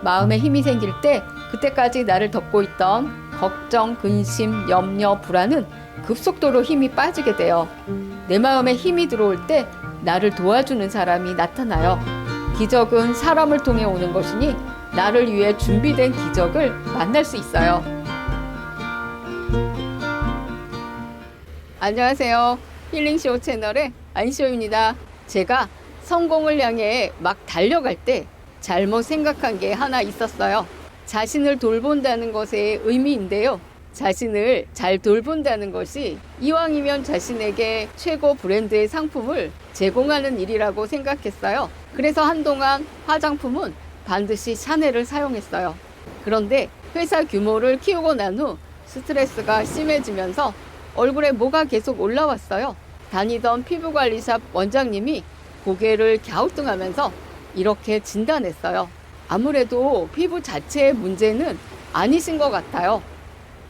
마음에 힘이 생길 때 그때까지 나를 덮고 있던 걱정, 근심, 염려, 불안은 급속도로 힘이 빠지게 돼요. 내 마음에 힘이 들어올 때 나를 도와주는 사람이 나타나요. 기적은 사람을 통해 오는 것이니 나를 위해 준비된 기적을 만날 수 있어요. 안녕하세요. 힐링쇼 채널의 안쇼입니다. 제가 성공을 향해 막 달려갈 때 잘못 생각한 게 하나 있었어요. 자신을 돌본다는 것의 의미인데요. 자신을 잘 돌본다는 것이 이왕이면 자신에게 최고 브랜드의 상품을 제공하는 일이라고 생각했어요. 그래서 한동안 화장품은 반드시 샤넬을 사용했어요. 그런데 회사 규모를 키우고 난 후 스트레스가 심해지면서 얼굴에 모가 계속 올라왔어요. 다니던 피부관리샵 원장님이 고개를 갸우뚱하면서 이렇게 진단했어요. 아무래도 피부 자체의 문제는 아니신 것 같아요.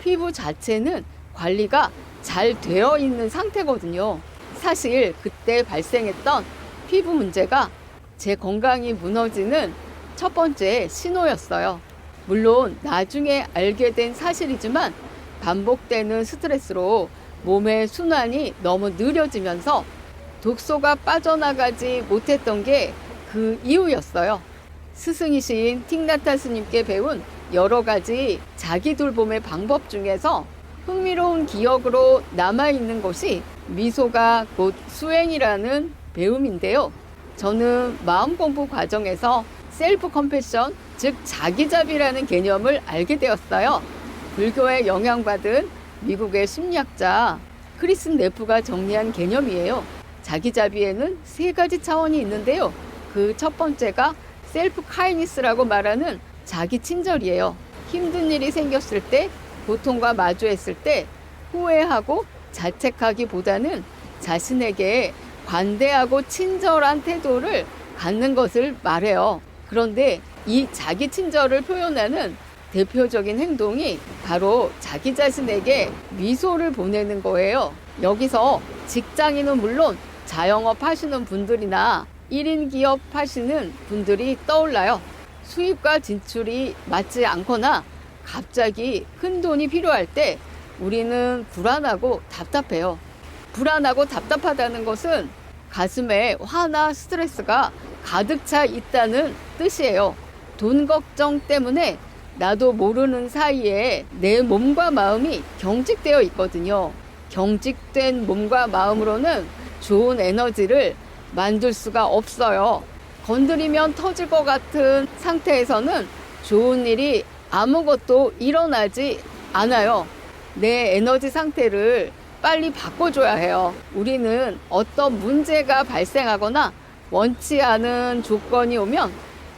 피부 자체는 관리가 잘 되어 있는 상태거든요. 사실 그때 발생했던 피부 문제가 제 건강이 무너지는 첫 번째 신호였어요. 물론 나중에 알게 된 사실이지만 반복되는 스트레스로 몸의 순환이 너무 느려지면서 독소가 빠져나가지 못했던 게 그 이유였어요. 스승이신 틱나타 스님께 배운 여러 가지 자기 돌봄의 방법 중에서 흥미로운 기억으로 남아있는 것이 미소가 곧 수행이라는 배움인데요. 저는 마음 공부 과정에서 셀프 컴패션, 즉 자기자비라는 개념을 알게 되었어요. 불교에 영향받은 미국의 심리학자 크리스 네프가 정리한 개념이에요. 자기자비에는 세 가지 차원이 있는데요. 그 첫 번째가 셀프 카이니스라고 말하는 자기 친절이에요. 힘든 일이 생겼을 때, 고통과 마주했을 때 후회하고 자책하기보다는 자신에게 관대하고 친절한 태도를 갖는 것을 말해요. 그런데 이 자기 친절을 표현하는 대표적인 행동이 바로 자기 자신에게 미소를 보내는 거예요. 여기서 직장인은 물론 자영업 하시는 분들이나 1인 기업 하시는 분들이 떠올라요. 수입과 지출이 맞지 않거나 갑자기 큰 돈이 필요할 때 우리는 불안하고 답답해요. 불안하고 답답하다는 것은 가슴에 화나 스트레스가 가득 차 있다는 뜻이에요. 돈 걱정 때문에 나도 모르는 사이에 내 몸과 마음이 경직되어 있거든요. 경직된 몸과 마음으로는 좋은 에너지를 만들 수가 없어요. 건드리면 터질 것 같은 상태에서는 좋은 일이 아무것도 일어나지 않아요. 내 에너지 상태를 빨리 바꿔줘야 해요. 우리는 어떤 문제가 발생하거나 원치 않은 조건이 오면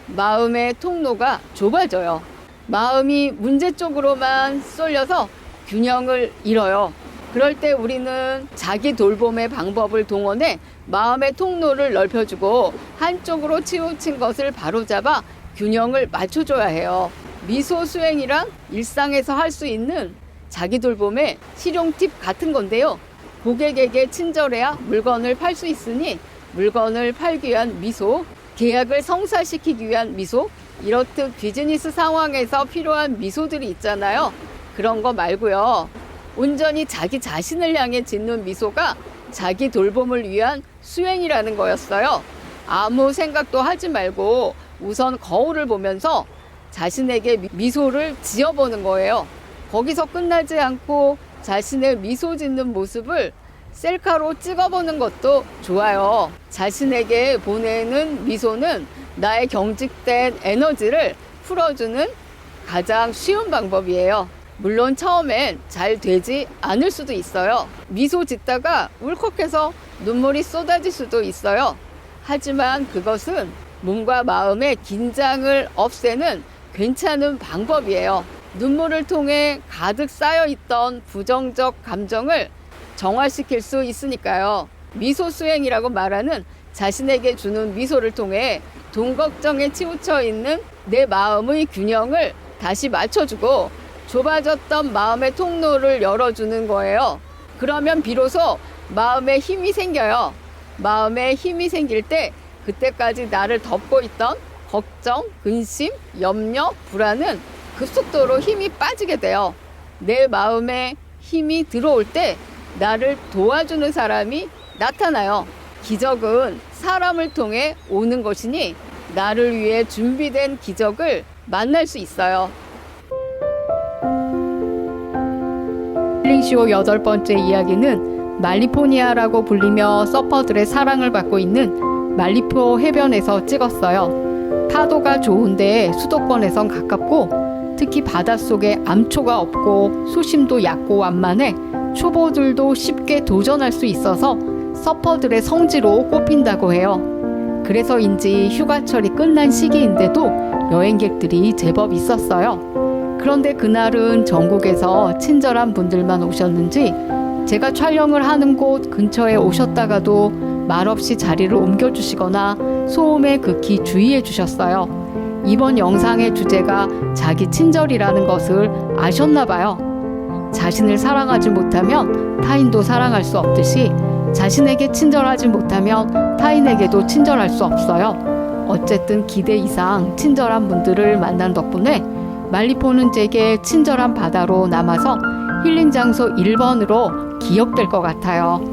마음의 통로가 좁아져요. 마음이 문제 쪽으로만 쏠려서 균형을 잃어요. 그럴 때 우리는 자기 돌봄의 방법을 동원해 마음의 통로를 넓혀주고 한쪽으로 치우친 것을 바로잡아 균형을 맞춰줘야 해요. 미소 수행이란 일상에서 할 수 있는 자기 돌봄의 실용 팁 같은 건데요. 고객에게 친절해야 물건을 팔 수 있으니 물건을 팔기 위한 미소, 계약을 성사시키기 위한 미소, 이렇듯 비즈니스 상황에서 필요한 미소들이 있잖아요. 그런 거 말고요. 온전히 자기 자신을 향해 짓는 미소가 자기 돌봄을 위한 수행이라는 거였어요. 아무 생각도 하지 말고 우선 거울을 보면서 자신에게 미소를 지어보는 거예요. 거기서 끝나지 않고 자신의 미소 짓는 모습을 셀카로 찍어보는 것도 좋아요. 자신에게 보내는 미소는 나의 경직된 에너지를 풀어주는 가장 쉬운 방법이에요. 물론 처음엔 잘 되지 않을 수도 있어요. 미소 짓다가 울컥해서 눈물이 쏟아질 수도 있어요. 하지만 그것은 몸과 마음의 긴장을 없애는 괜찮은 방법이에요. 눈물을 통해 가득 쌓여있던 부정적 감정을 정화시킬 수 있으니까요. 미소 수행이라고 말하는 자신에게 주는 미소를 통해 돈 걱정에 치우쳐 있는 내 마음의 균형을 다시 맞춰주고 좁아졌던 마음의 통로를 열어주는 거예요. 그러면 비로소 마음에 힘이 생겨요. 마음에 힘이 생길 때 그때까지 나를 덮고 있던 걱정, 근심, 염려, 불안은 급속도로 힘이 빠지게 돼요. 내 마음에 힘이 들어올 때 나를 도와주는 사람이 나타나요. 기적은 사람을 통해 오는 것이니 나를 위해 준비된 기적을 만날 수 있어요. 힐링쇼 8번째 이야기는 말리포니아라고 불리며 서퍼들의 사랑을 받고 있는 말리포 해변에서 찍었어요. 파도가 좋은데 수도권에선 가깝고 특히 바닷속에 암초가 없고 수심도 얕고 완만해 초보들도 쉽게 도전할 수 있어서 서퍼들의 성지로 꼽힌다고 해요. 그래서인지 휴가철이 끝난 시기인데도 여행객들이 제법 있었어요. 그런데 그날은 전국에서 친절한 분들만 오셨는지 제가 촬영을 하는 곳 근처에 오셨다가도 말없이 자리를 옮겨주시거나 소음에 극히 주의해 주셨어요. 이번 영상의 주제가 자기 친절이라는 것을 아셨나 봐요. 자신을 사랑하지 못하면 타인도 사랑할 수 없듯이 자신에게 친절하지 못하면 타인에게도 친절할 수 없어요. 어쨌든 기대 이상 친절한 분들을 만난 덕분에 말리포는 제게 친절한 바다로 남아서 힐링 장소 1번으로 기억될 것 같아요.